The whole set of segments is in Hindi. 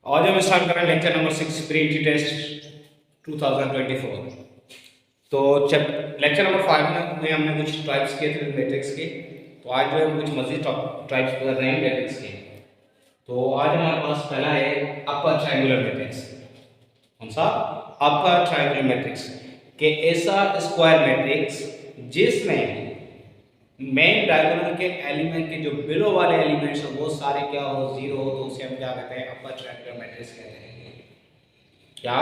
आज हम स्टार्ट कर रहे हैं लेक्चर नंबर 6 प्री टेस्ट 2024। तो लेक्चर नंबर 5 में हमने कुछ टाइप्स किए थे मैट्रिक्स के। तो आज जो हम कुछ मजीद टाइप्स कर रहे हैं मैट्रिक्स के। तो आज हमारे पास पहला है अपर ट्रायंगुलर मैट्रिक्स। कौन सा? अपर ट्रायंगुलर मैट्रिक्स के ऐसा स्क्वायर मैट्रिक्स जिसमें मेन डायगोनल के एलिमेंट के जो बिलो वाले एलिमेंट्स हैं वो सारे क्या हो, जीरो हो, तो उसे हम क्या कहते हैं? अपर ट्रायंगुलर मैट्रिक्स कहते हैं। क्या?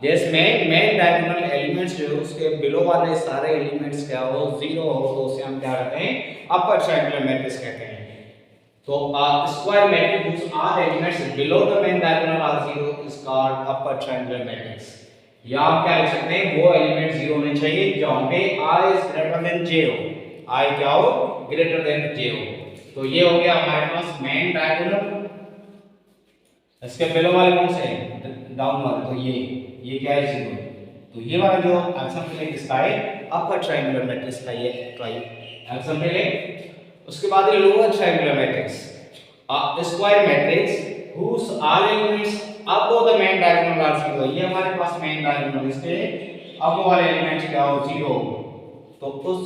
जिसमें मेन डायगोनल एलिमेंट्स जो है उसके बिलो वाले सारे एलिमेंट्स क्या हो, जीरो हो, तो उसे हम क्या कहते हैं? अपर ट्रायंगुलर मैट्रिक्स कहते हैं। तो square matrix whose all elements below the main diagonal are zero is called upper triangular matrix। या आप क्या लिख सकते हैं? वो एलिमेंट जीरो होने चाहिए जहां पे i is greater than j हो। i क्या हो? ग्रेटर देन j हो। तो ये हो गया हमारे पास मेन डायगोनल। इसके बिलो वाले कौन से हैं? डाउन वाले। तो ये क्या है? जीरो। तो ये वाला जो एग्जांपल है किसका है? अपर ट्रायंगुलर मैट्रिक्स का ये एग्जांपल है। उसके बाद lower triangular matrix square matrix whose all elements above the main diagonal are zero। ये हमारे पास मेन डायगोनल इसके अब वाले एलिमेंट क्या हो? जीरो। तो उस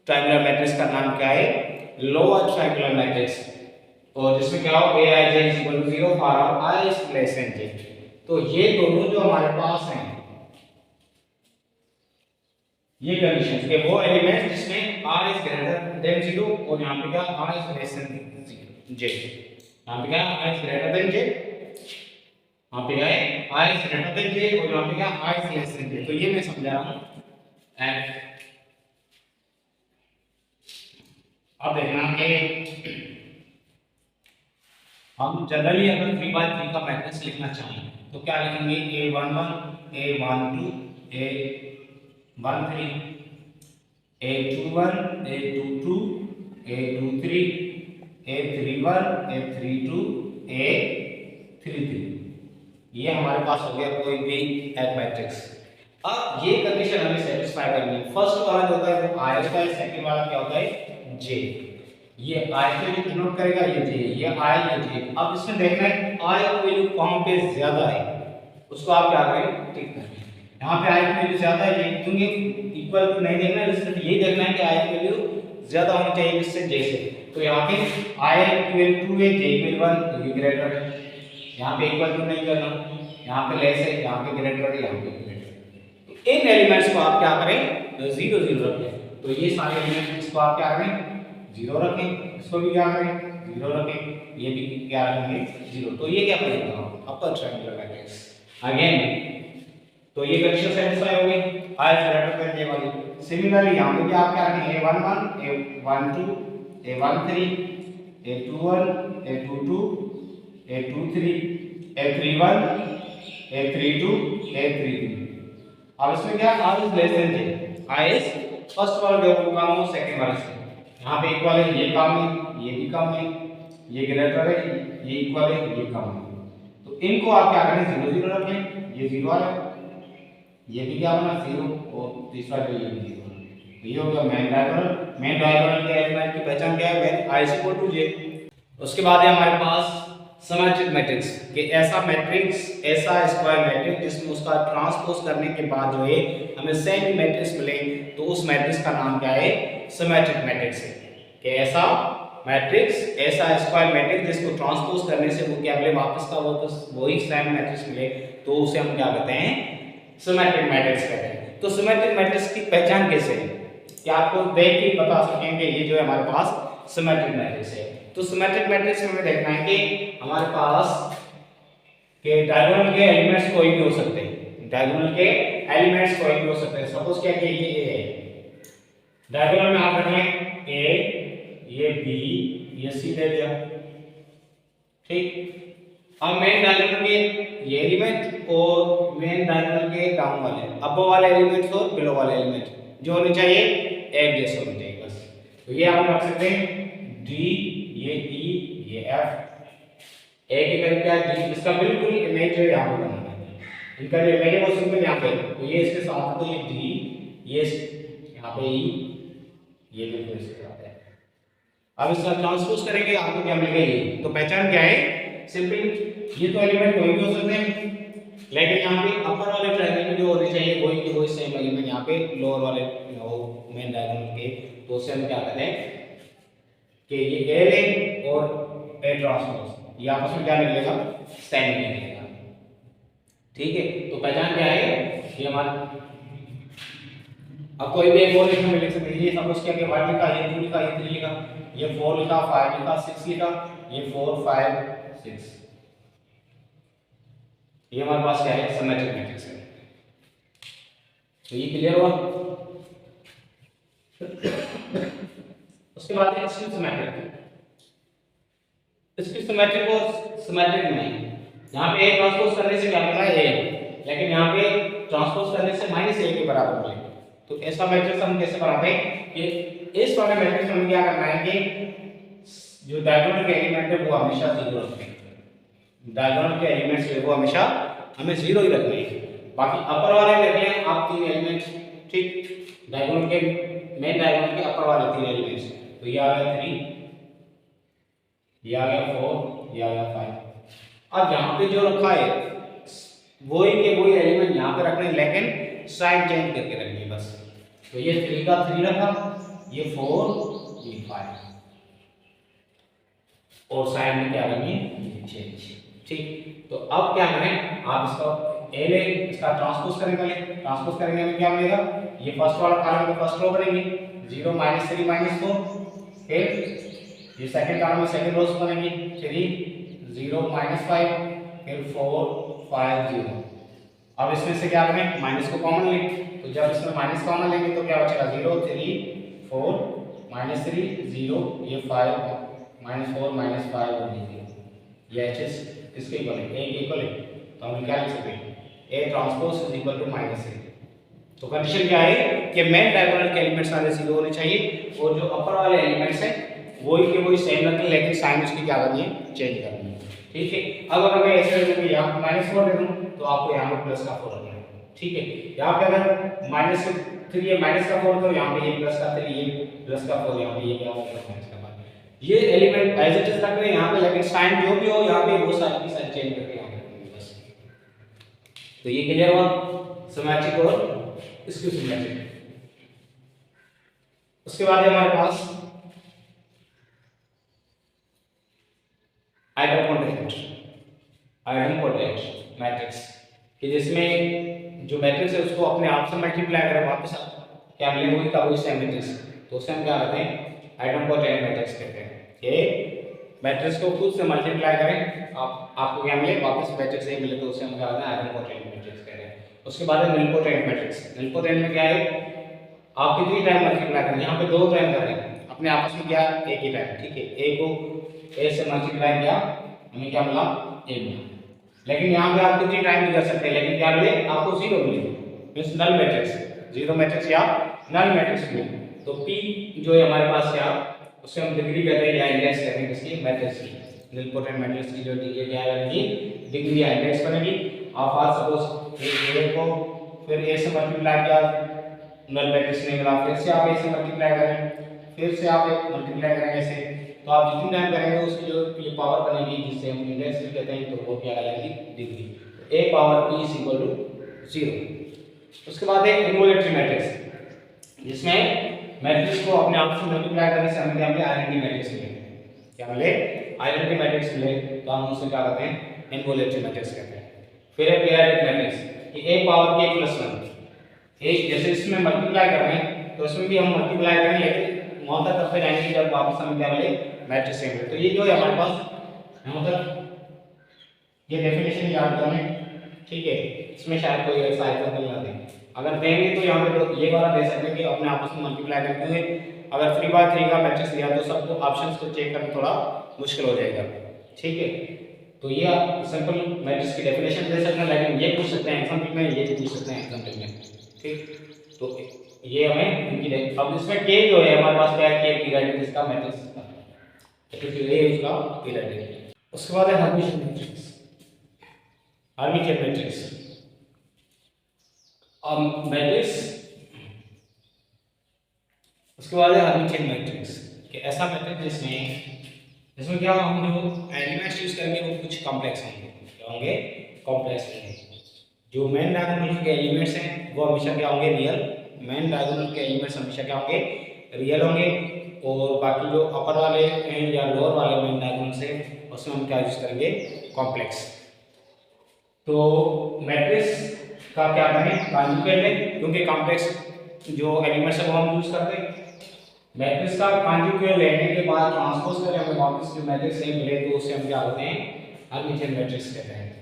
ट्रायंगुलर मैट्रिक्स का नाम क्या है? Lower triangular matrix. और जिसमें क्या हो? aij is equal to 0 for all I is less than j। तो ये दोनों जो हमारे पास हैं ये कंडीशन के वो एलिमेंट जिसमें r is greater than 0 और यहां पे क्या r is less than j। यहां पे क्या r is greater than j, यहां पे क्या है r is greater than j और यहां पे क्या r is less than j। तो ये मैं समझा रहा हूं। एंड अब देखना कि हम जनरली अगर 3x3 का मैट्रिक्स लिखना चाहें तो क्या लिखेंगे? a11 a12 a13 a21 a22 a23 a31 a32 a33। ये हमारे पास हो गया कोई भी एक मैट्रिक्स। अब ये कंडीशन हमें सेटिस्फाई करनी है। फर्स्ट वाला जो होता है वो i होता है, सेकंड वाला क्या होता है? j। ये i को जो डिनोट करेगा ये j, ये i ये j। अब इसमें देखना है i की वैल्यू कहां पे ज्यादा है, उसको आप क्या करें? टिक करें। यहां पे i की वैल्यू ज्यादा है क्योंकि इक्वल टू नहीं देखना है, सिर्फ यही देखना है कि i की वैल्यू ज्यादा होनी चाहिए किससे? j से। तो यहां पे i की वैल्यू 2 है, j की वैल्यू 1, तो ये ग्रेटर है। यहां पे इक्वल टू नहीं करना, यहां पे लेस है, यहां पे ग्रेटर है, यहां पे ग्रेटर। तो इन एलिमेंट्स को आप क्या करें? 0 0 रखें। तो ये सारे एलिमेंट्स को आप क्या करें? 0 रखें। इसको भी क्या करें? 0 रखें। ये भी क्या रखेंगे? 0। तो ये क्या बनेगा? Upper triangular matrix. अगेन तो ये कंडीशन सेटिस्फाई हो गई i is greater than j वाली। सिमिलरली यहां पे भी आप क्या रखेंगे? a11 a12 a13 a21 a22 a23 a31 a32 a33। अब इसमें क्या r is less than j, i is first वाला जो काम हो सेकंड वाले से। यहाँ पे इक्वल है, ये काम है, ये भी काम है, ये ग्रेटर है, ये इक्वल है, ये काम है। तो इनको आप क्या करें? 0 0 रखें। ये 0 आया, ये भी क्या बना? 0 और तीसरा जो ये भी 0। तो ये हो गया मेन डायगोनल। मेन डायगोनल के एलिमेंट की पहचान क्या है? When i is equal to j। उसके बाद है हमारे पास सिमेट्रिक मैट्रिक्स कि ऐसा मैट्रिक्स, ऐसा स्क्वायर मैट्रिक्स जिसमें उसका ट्रांसपोज करने के बाद जो है हमें सेम मैट्रिक्स मिले, तो उस मैट्रिक्स का नाम क्या है? सिमेट्रिक मैट्रिक्स है। कि ऐसा मैट्रिक्स, ऐसा स्क्वायर मैट्रिक्स जिसको ट्रांसपोज करने से वो क्या मिले? वापस का वही सेम मैट्रिक्स मिले, तो उसे हम क्या कहते हैं? सिमेट्रिक मैट्रिक्स कहते हैं। तो सिमेट्रिक मैट्रिक्स की पहचान कैसे है कि आपको देख के बता सकेंगे ये जो है हमारे पास सिमेट्रिक मैट्रिक्स है। तो सिमेट्रिक मैट्रिक्स में हमें देखना है कि हमारे पास के डायगोनल के एलिमेंट्स कोई भी हो सकते हैं। डायगोनल के एलिमेंट्स कोई भी हो सकते हैं। सपोज क्या कि ये a है, डायगोनल में आप रखें a, ये b, ये c दे दिया, ठीक। अब मेन डायगोनल के ये एलिमेंट और मेन डायगोनल के डाउन वाले, अबव वाले एलिमेंट्स और बिलो वाले एलिमेंट जो होने चाहिए एक जैसे होने चाहिए बस। तो ये आप रख सकते हैं d, ये e, ये f। एक ही करके क्या d, इसका बिल्कुल इमेज है यहां पे बनाना है। इनका जो इमेज है वो सिंपल यहां पे, तो ये इसके साथ है, तो ये d, ये यहां पे e, ये बिल्कुल इसके साथ है। अब इसका ट्रांसपोज करेंगे आपको क्या मिलेगा? ये। तो पहचान क्या है? सिंपल ये तो एलिमेंट कोई भी हो सकते हैं, लेकिन यहाँ पे अपर वाले ट्रायंगल में जो होने चाहिए वही की वही सेम एलिमेंट यहाँ पे लोअर वाले मेन डायगोनल के, तो उससे हम क्या कहते हैं कि ये ए और ए ट्रांसपोज ये आपस में क्या निकलेगा, सेम निकलेगा। ठीक है, तो पहचान क्या है ये हमारा। अब कोई भी एक और लिखने में लिख सकते हैं, ये सपोज किया कि 1 लिखा, ये 2 लिखा, ये 3 लिखा, ये 4 लिखा, 5 लिखा, 6 लिखा, ये 4 5 6, ये हमारे पास क्या है, सिमेट्रिक मैट्रिक्स है। तो ये क्लियर हुआ। उसके बाद है स्क्यू सिमेट्रिक। स्क्यू सिमेट्रिक और सिमेट्रिक में यहाँ पे ए ट्रांसपोज करने से क्या मिला है ए, लेकिन यहाँ पे ट्रांसपोज करने से -a के बराबर मिलेगा। तो ऐसा मैट्रिक्स हम कैसे बनाते हैं कि इस वाले मैट्रिक्स में क्या करना है कि जो डायगोनल के एलिमेंट है वो हमेशा 0 रखने हैं। डायगोनल के एलिमेंट्स है वो हमेशा हमें 0 ही रखने हैं। बाकी अपर वाले लेते हैं आप 3 एलिमेंट्स, ठीक, डायगोनल के मेन डायगोनल के अपर वाले 3 एलिमेंट्स, तो ये आ गया 3, ये आ गया 4, ये आ गया 5। अब यहाँ पे जो रखा है वही के वही एलिमेंट यहाँ पे रखने, लेकिन साइन चेंज करके रखनी बस। तो ये 3 का 3 रखा, ये 4, ये 5, और साइन में क्या करनी है, चेंज। ठीक, तो अब क्या करें, आप इसका ए ले, इसका ट्रांसपोज करेंगे, पहले ट्रांसपोज करेंगे हमें क्या मिलेगा, ये फर्स्ट वाला कॉलम में फर्स्ट रो बनेगी 0 -3 -4, फिर ये सेकंड कॉलम में सेकंड रोज बनेगी 3 0 -5, फिर 4 5 0। अब इसमें से क्या करें, माइनस को कॉमन लें, तो जब इसमें माइनस कॉमन लेंगे तो क्या बचेगा, 0 3 4 -3 0, ये 5 -4 -5 और ये 0, ये एचएस इसके इक्वल है, ए के इक्वल है। तो हम क्या लिख सकते हैं, A transpose is equal to -a। तो कंडीशन क्या है कि मेन डायगोनल के एलिमेंट्स सारे 0 होने चाहिए, और जो अपर वाले एलिमेंट्स हैं वही के वही सेम रखें, लेकिन साइन उसकी क्या करनी है, चेंज करनी है। ठीक है, अब अगर मैं ऐसे रखूं यहाँ -4 दे दूं तो आपको यहाँ पे प्लस का 4 रखना है। ठीक है, यहाँ पे अगर -3 है माइनस का 4, तो यहाँ पे ये प्लस का 3, ये प्लस का 4, यहाँ पे ये क्या होगा, माइनस का 5। ये एलिमेंट एज इट इज रख रहे हैं यहाँ पे, लेकिन साइन जो भी हो यहाँ पे वो साइन की साइन चेंज करके यहाँ पे बस। तो ये क्लियर हुआ सिमेट्रिक और स्क्यू सिमेट्रिक। उसके बाद है हमारे पास आइडेंपोटेंट मैट्रिक्स, कि जिसमें जो मैट्रिक्स है उसको अपने आप से मल्टीप्लाई करें वापस क्या मिले, वही का वही सेम मैट्रिक्स, तो उससे हम क्या कहते हैं, आइडेंपोटेंट मैट्रिक्स कहते हैं। कि मैट्रिक्स को खुद से मल्टीप्लाई करें, आपको क्या मिले, वापस मैट्रिक्स ए मिले, तो उससे हम क्या कहते हैं, आइडेंपोटेंट मैट्रिक्स कहते हैं। उसके बाद है निलपोटेंट मैट्रिक्स। निलपोटेंट में क्या है, आप कितनी टाइम मल्टीप्लाई करें, यहाँ पे 2 टाइम करें अपने आपस में, क्या एक ही टाइम। ठीक है, ए को ए से मल्टीप्लाई किया, हमें क्या मिला, ए मिला। लेकिन यहाँ पे आप कितनी टाइम भी कर सकते हैं, लेकिन क्या मिले, आपको 0 मिले, मींस नल मैट्रिक्स, 0 मैट्रिक्स या नल मैट्रिक्स मिले। तो P जो है हमारे पास क्या, उससे हम डिग्री कहते हैं या इंडेक्स कहते हैं किसकी, मैट्रिक्स की। निलपोटेंट मैट्रिक्स की जो डिग्री क्या बनेगी, डिग्री या इंडेक्स बनेगी। आप आज सपोज ए को फिर ए से मल्टीप्लाई किया, नल मैट्रिक्स नहीं मिला, फिर से आप ए से मल्टीप्लाई करें, फिर से आप एक मल्टीप्लाई करेंगे ऐसे, तो आप जितनी टाइम करेंगे उसकी जो ये पावर बनेगी, जिससे हम इंडेक्स भी कहते हैं, तो वो क्या कहलाएगी, डिग्री। तो a power p is equal to 0। उसके बाद है इनवोलेटरी मैट्रिक्स, जिसमें मैट्रिक्स को अपने आप से मल्टीप्लाई करने से हमें क्या मिले, आइडेंटिटी मैट्रिक्स मिले। क्या मिले, आइडेंटिटी मैट्रिक्स मिले, तो हम उसे क्या कहते हैं, इनवोलेटरी मैट्रिक्स कहते हैं। फिर है पीरियोडिक मैट्रिक्स, कि a पावर k + 1, एक जैसे इसमें मल्टीप्लाई कर रहे हैं तो इसमें भी हम मल्टीप्लाई करें, लेकिन वहां तक तब जाएंगे जब वापस हमें क्या मिले, मैट्रिक्स सेम है। तो ये जो है हमारे पास मतलब ये डेफिनेशन याद करने। ठीक है, इसमें शायद कोई ऐसा एग्जांपल ना दे, अगर देंगे तो यहाँ पे तो ये वाला दे सकते हैं कि अपने आपस में मल्टीप्लाई करते हुए। अगर 3/3 का मैट्रिक्स दिया तो सबको ऑप्शंस को चेक करना थोड़ा मुश्किल हो जाएगा। ठीक है, तो ये आप सिंपल मैट्रिक्स की डेफिनेशन दे सकते हैं, लेकिन ये पूछ सकते हैं एग्जांपल में, ये भी पूछ सकते हैं एग्जांपल में। ठीक, तो ये हमें इनकी अब इसमें k जो है हमारे पास क्या है, k पीरियड इसका मैट्रिक्स का, तो ये उसका पीरियड है। उसके बाद है Hermitian matrix. Hermitian matrix matrix उसके बाद है हर्मिटियन मैट्रिक्स, कि ऐसा मैट्रिक्स जिसमें इसमें क्या हम जो एलिमेंट्स यूज करेंगे वो कुछ कॉम्प्लेक्स होंगे, क्या होंगे, कॉम्प्लेक्स होंगे। जो मेन डायगोनल के एलिमेंट्स हैं वो हमेशा क्या होंगे, रियल। मेन डायगोनल के एलिमेंट्स हमेशा क्या होंगे, रियल होंगे। और बाकी जो अपर वाले हैं या लोअर वाले मेन डायगोनल्स हैं उसमें हम क्या यूज करेंगे, कॉम्प्लेक्स। तो मैट्रिक्स का क्या करें, कॉन्जुगेट लें, क्योंकि कॉम्प्लेक्स जो एलिमेंट्स है वो हम यूज करते हैं। मैट्रिक्स का कॉन्जुगेट लेने के बाद ट्रांसपोज करें हमें वापस जो मैट्रिक्स से मिले तो उसे हम क्या बोलते हैं, हर्मिटियन मैट्रिक्स कहते हैं।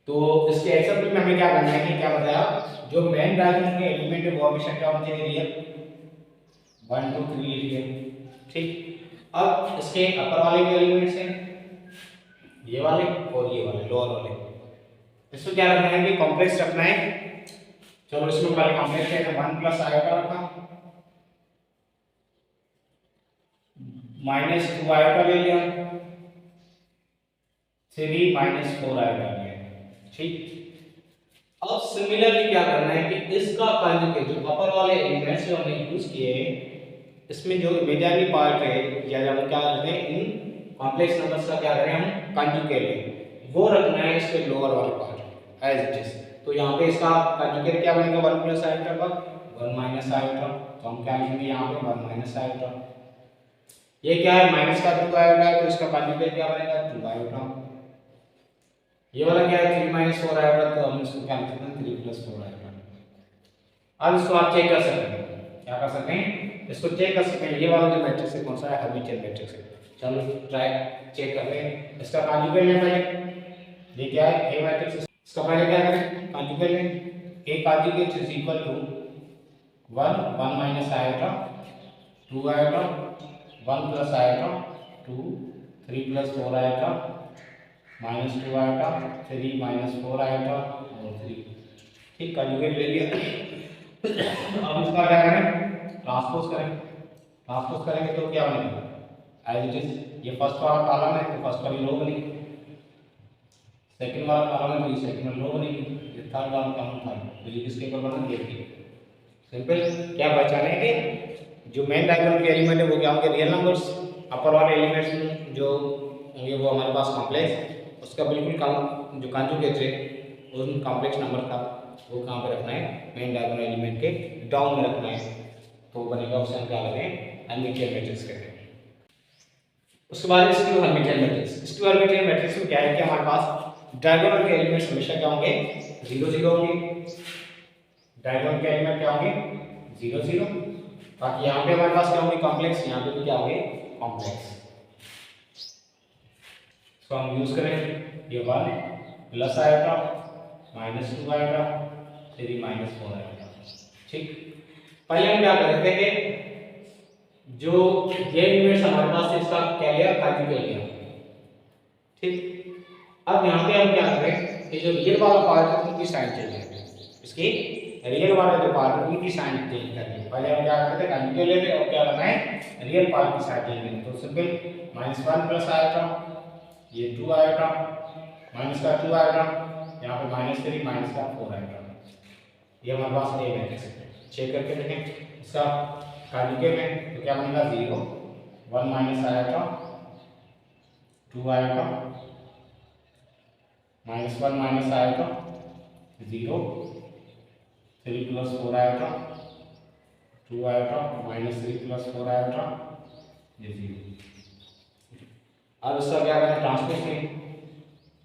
तो इसके एग्जांपल में हमें क्या करना है कि क्या बताया, जो मेन डायगोनल के एलिमेंट है वो हमेशा क्या होना चाहिए, रियल। 1 2 3 लिखिए, ठीक। अब इसके अपर वाले जो एलिमेंट्स हैं ये वाले और ये वाले लोअर वाले, इसमें क्या रखना है कि कॉम्प्लेक्स रखना है। चलो इसमें पहले कॉम्प्लेक्स है, 1 प्लस आयोटा रखा, माइनस 2 आयोटा ले लिया, 3 माइनस 4 आयोटा लिया, ठीक। अब सिमिलरली क्या करना है कि इसका कॉन्जुगेट जो अपर वाले एलिमेंट्स जो हमने यूज किए हैं इसमें जो इमेजिनरी पार्ट है या हम क्या करते हैं, इन कॉम्प्लेक्स नंबर्स का क्या करें, हम कॉन्जुगेट लें, वो रखना है इसके लोअर वाले पार्ट एज इट इज। तो यहाँ पे इसका कॉन्जुगेट क्या बनेगा, 1 प्लस आयोटा का 1 माइनस आयोटा, तो हम क्या लिखेंगे यहाँ पे 1 माइनस आयोटा। ये क्या है, माइनस का 2 आयोटा है तो इसका कॉन्जुगेट क्या बनेगा, 2 आयोटा। ये वाला क्या है, 3 माइनस 4 आएगा तो हम इसको क्या लिख सकते हैं, 3 प्लस 4 आएगा। अब इसको आप चेक कर सकते हैं, क्या कर सकते हैं, इसको चेक कर सकते हैं ये वाला जो मैट्रिक्स है कौन सा है, हर्मिटियन मैट्रिक्स है। चलो ट्राई चेक करते हैं। इसका कॉन्जुगेट लें पहले, ये क्या है, ए मैट्रिक्स, इसका पहले क्या करें, कॉन्जुगेट लें। A conjugate is equal to 1 1 minus iota 2 iota 1 plus iota 2 3 plus 4 iota minus 2 iota 3 minus 4 iota और 3, ठीक। कॉन्जुगेट ले लिया। अब इसका क्या करें, ट्रांसपोज करें। ट्रांसपोज करेंगे तो क्या बनेगा, एज इट इज। ये फर्स्ट वाला कॉलम है तो फर्स्ट वाली रो बनेगी, सेकंड वाला कॉलम है तो ये सेकंड वाली रो बनेगी, ये थर्ड वाला कॉलम था तो ये किसके ऊपर बना, ये भी। सिंपल। क्या पहचाने कि जो मेन डायगोनल के एलिमेंट है वो क्या होंगे, रियल नंबर्स। अपर वाले एलिमेंट्स जो होंगे वो हमारे पास कॉम्प्लेक्स, उसका बिल्कुल काम जो कॉन्जुगेट है उन कॉम्प्लेक्स नंबर का वो कहाँ पे रखना है, मेन डायगोनल एलिमेंट के डाउन में रखना है, तो बनेगा उसे हम क्या कहते हैं, हर्मिटियन मैट्रिक्स कहते हैं। उसके बाद skew Hermitian matrix. Skew Hermitian matrix में क्या है कि हमारे पास डायगोनल के एलिमेंट्स हमेशा क्या होंगे, 0 0 होंगे। डायगोनल के एलिमेंट क्या होंगे, 0 0। बाकी यहाँ पे हमारे पास क्या होंगे, कॉम्प्लेक्स, यहाँ पे भी क्या होंगे, कॉम्प्लेक्स। तो हम यूज करें ये 1 प्लस आएगा माइनस 2 आएगा 3 माइनस 4 आएगा, ठीक। पहले हम क्या करते हैं कि जो ये एलिमेंट्स हमारे पास है इसका क्या लिया, कॉन्जुगेट लिया, ठीक। अब यहाँ पे हम क्या करें कि जो रियल वाला पार्ट है उनकी साइन चेंज करें, इसकी रियल वाला जो पार्ट है उनकी साइन चेंज करनी है। पहले हम क्या करते हैं, कॉन्जुगेट लेते हैं और क्या करना है, रियल पार्ट की साइन चेंज करनी है। तो सिंपल -1 प्लस आएगा ये 2 आएगा, माइनस का 2 आएगा, यहाँ पे -3 माइनस का 4 आएगा। ये हमारे पास ए मैट्रिक्स है। चेक करके देखें इसका कॉन्जुगेट में तो क्या बनेगा, 0 1 माइनस आएगा 2 आएगा -1 माइनस आएगा 0 3 प्लस 4 आएगा 2 आएगा -3 प्लस 4 आएगा ये 0। अब इसका क्या करें, ट्रांसपोज करें।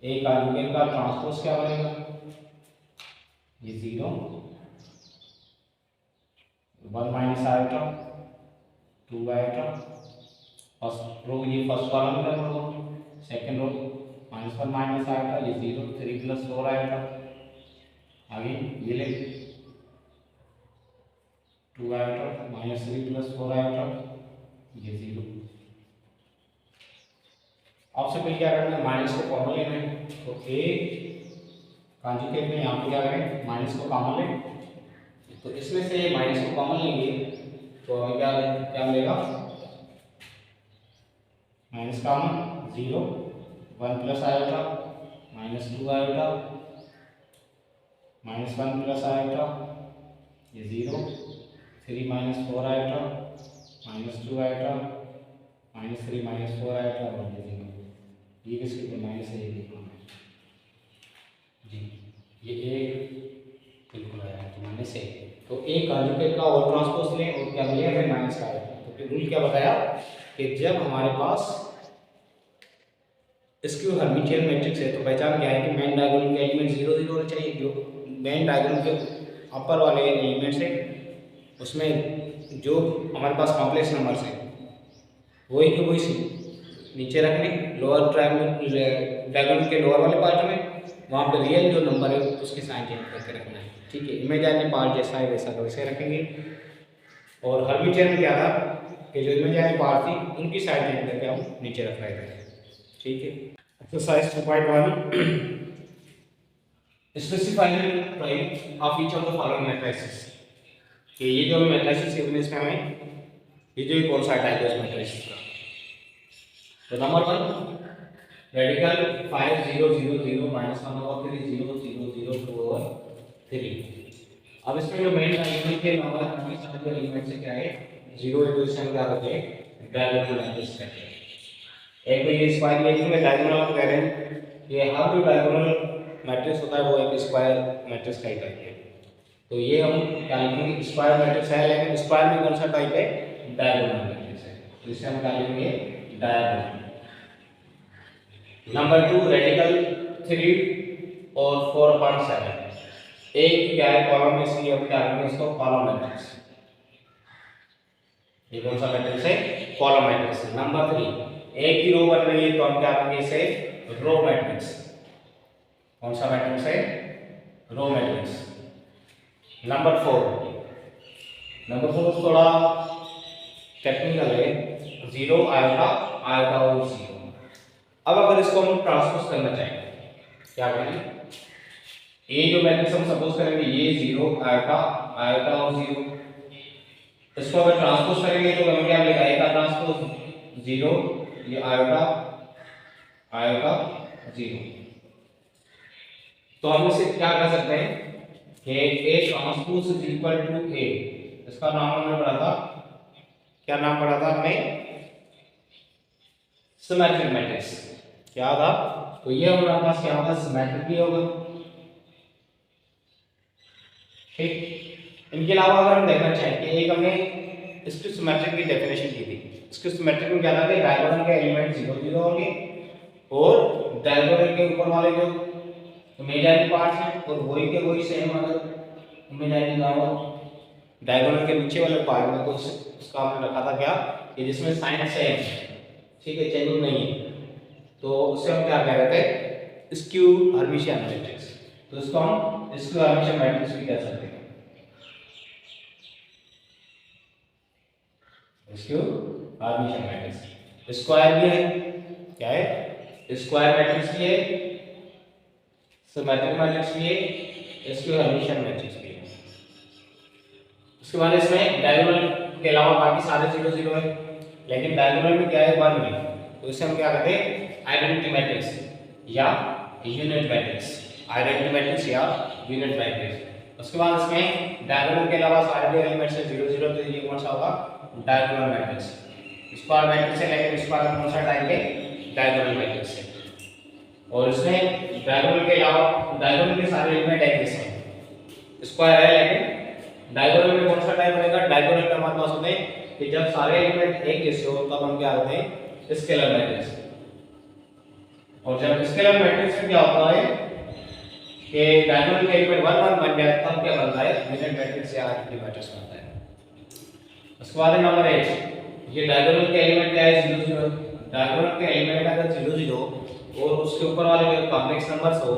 ए कॉन्जुगेट का ट्रांसपोज क्या बनेगा, ये 0 1 माइनस आएगा 2 आएगा, फर्स्ट रो ये फर्स्ट कॉलम का रो, सेकंड रो -1 माइनस आएगा ये 0 3 प्लस 4 आएगा, आगे ये ले 2 आएगा -3 प्लस 4 आएगा ये 0। आपसे पहले क्या करना है, माइनस को कॉमन लेना है। तो ए कॉन्जुगेट में यहाँ पे क्या करें, माइनस को कॉमन लें। तो इसमें से माइनस को कॉमन लेंगे तो हमें क्या क्या मिलेगा, माइनस कॉमन 0 1 प्लस आएगा -2 आएगा -1 प्लस आएगा ये 0 3 माइनस 4 आएगा -2 आएगा -3 -4 आया था और ये किसके ऊपर माइनस है जी, ये एक बिल्कुल आया तो -1। तो एक कंजुगेट का और ट्रांसपोज लें और क्या मिलेगा फिर माइनस का आएगा। तो फिर रूल क्या बताया कि जब हमारे पास स्क्यू हर्मिटियन मैट्रिक्स है तो पहचान क्या है कि मेन डायगोनल के एलिमेंट 0 0 होने चाहिए। जो मेन डायगोनल के अपर वाले एलिमेंट्स है उसमें जो हमारे पास कॉम्प्लेक्स नंबर्स है वही के वही नीचे रखने, लोअर डायगोनल के लोअर वाले पार्ट में वहाँ पे रियल जो नंबर है उसकी साइन चेंज करके रखना है। ठीक है, इमेजिनरी पार्ट जैसा है वैसा का वैसे रखेंगे। और हर्मिटियन में क्या था कि जो इमेजिनरी पार्ट थी उनकी साइन चेंज करके हम नीचे रख रहे थे। ठीक है, exercise 2.1 specify the type of each of the following matrices. कि ये जो हमें मैट्रिसेस है इसमें हमें ये जो कौन सा टाइप है इस मैट्रिसेस का। तो नंबर 1 रेडिकल 5 0 0 0 -1/3 0 0 0 2/3। अब इसमें जो मेन एलिमेंट के नंबर हमें सारे एलिमेंट से क्या है 0 1 2 से हम क्या करते हैं डायगोनल मैट्रिक्स करते हैं। एक तो ये स्क्वायर ये में डायगोनल कह रहे हैं, ये हर जो डायगोनल मैट्रिक्स होता है वो एक स्क्वायर मैट्रिक्स का ही टाइप है। तो ये हम क्या लिखेंगे स्क्वायर मैट्रिक्स है, लेकिन स्क्वायर में कौन सा टाइप है डायगोनल मैट्रिक्स है, तो इसे हम क्या लिखेंगे डायगोनल। नंबर 2 रेडिकल 3 और 4/7। एक क्या है कॉलम में, इसलिए हम क्या करेंगे इसको कॉलम मैट्रिक्स। ये कौन सा मैट्रिक्स है कॉलम मैट्रिक्स। नंबर 3 एक ही रो बन रही है तो हम क्या करेंगे इसे रो मैट्रिक्स। कौन सा मैट्रिक्स है रो मैट्रिक्स। नंबर 4 थोड़ा टेक्निकल है 0 आएगा आएगा और 0। अब अगर इसको हम ट्रांसपोज करना चाहें क्या करेंगे, ये जो मैट्रिक्स हम सपोज करेंगे ये 0 आएगा आएगा और 0। इसको अगर ट्रांसपोज करेंगे तो हमें क्या मिलेगा एक का ट्रांसपोज 0 ये आएगा आएगा 0। तो हम इसे क्या कर सकते हैं कि A transpose is equal to A। इसका नाम हमने पढ़ा था, क्या नाम पढ़ा था हमने सिमेट्रिक मैट्रिक्स। क्या था तो ये हमारे पास क्या होगा सिमेट्रिक भी होगा। ठीक, इनके अलावा अगर हम देखना चाहें कि एक हमने इसकी सिमेट्रिक की डेफिनेशन की थी। इसकी सिमेट्रिक में क्या था कि डायगोनल के एलिमेंट 0 0 होंगे और डायगोनल के ऊपर वाले जो इमेजिनरी पार्ट्स हैं और वही के वही सेम अगर इमेजिनरी ना हो डायगोनल के नीचे वाले पार्ट में तो उसका हमने रखा था क्या कि जिसमें साइन सेम है। ठीक है, चेंजिंग नहीं है, तो उससे हम क्या कह रहे थे स्क्यू हर्मिटियन मैट्रिक्स। तो इसको हम स्क्यू हर्मिटियन मैट्रिक्स भी कह सकते हैं। स्क्यू हर्मिटियन मैट्रिक्स स्क्वायर भी है, क्या है स्क्वायर मैट्रिक्स भी है, सिमेट्रिक मैट्रिक्स भी है, स्क्यू हर्मिटियन मैट्रिक्स भी है। उसके बाद इसमें डायगोनल के अलावा बाकी सारे 0 0 है, लेकिन डायगोनल में क्या है 1 है, तो इसे हम क्या कहते हैं आइडेंटिटी मैट्रिक्स या यूनिट मैट्रिक्स। आइडेंटिटी मैट्रिक्स या यूनिट मैट्रिक्स। उसके बाद इसमें डायगोनल के अलावा सारे जो एलिमेंट्स है 0 0, तो ये कौन सा होगा डायगोनल मैट्रिक्स। स्क्वायर मैट्रिक्स है, लेकिन स्क्वायर का कौन सा टाइप है डायगोनल मैट्रिक्स है। और इसमें डायगोनल के अलावा डायगोनल के सारे एलिमेंट एक जैसे हैं, स्क्वायर है लेकिन डायगोनल में कौन सा टाइप बनेगा डायगोनल में हमारे पास होते हैं कि जब सारे एलिमेंट एक जैसे हो तब हम क्या होते हैं स्केलर मैट्रिक्स। और जब स्केलर मैट्रिक्स में क्या होता है कि डायगोनल के एलिमेंट 1 1 बन जाए तब क्या बनता है यूनिट मैट्रिक्स या आइडेंटिटी मैट्रिक्स बनता है। उसके बाद नंबर 8 ये डायगोनल के एलिमेंट क्या है 0 0। डायगोनल के एलिमेंट अगर 0 0 और उसके ऊपर वाले जो कॉम्प्लेक्स नंबर्स हो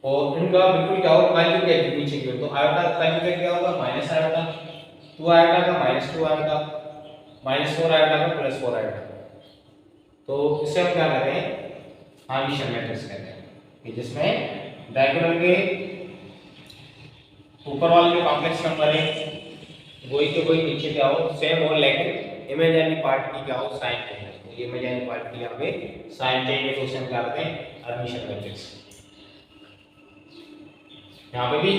और इनका बिल्कुल क्या हो कंजुगेट नीचे की हो, तो आयोटा कंजुगेट क्या होगा माइनस आयोटा, 2 आयोटा का -2 आयोटा, -4 आयोटा का +4 आयोटा। तो इसे हम क्या कहते हैं हर्मिटियन मैट्रिक्स कहते हैं, कि जिसमें डायगोनल के ऊपर वाले जो कॉम्प्लेक्स नंबर है वही के वही नीचे क्या हो सेम हो, लेकिन इमेजिनरी पार्ट की क्या हो साइन चेंज हो। ये इमेजिनरी पार्ट की यहाँ पे साइन चेंज है, तो उसे हम क्या कहते हैं हर्मिटियन मैट्रिक्स। यहाँ पे भी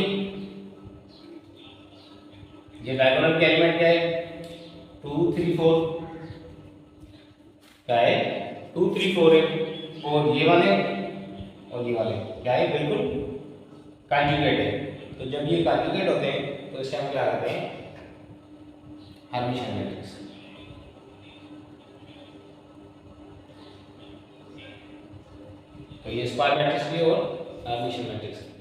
ये डायगोनल के एलिमेंट क्या है 2 3 4, क्या है 2 3 4 है, और ये वाले क्या है बिल्कुल कॉन्जुगेट है। तो जब ये कॉन्जुगेट होते हैं तो इसे हम क्या कहते हैं, हर्मिशियन मैट्रिक्स। तो ये स्क्वायर मैट्रिक्स भी और हर्मिशियन मैट्रिक्स।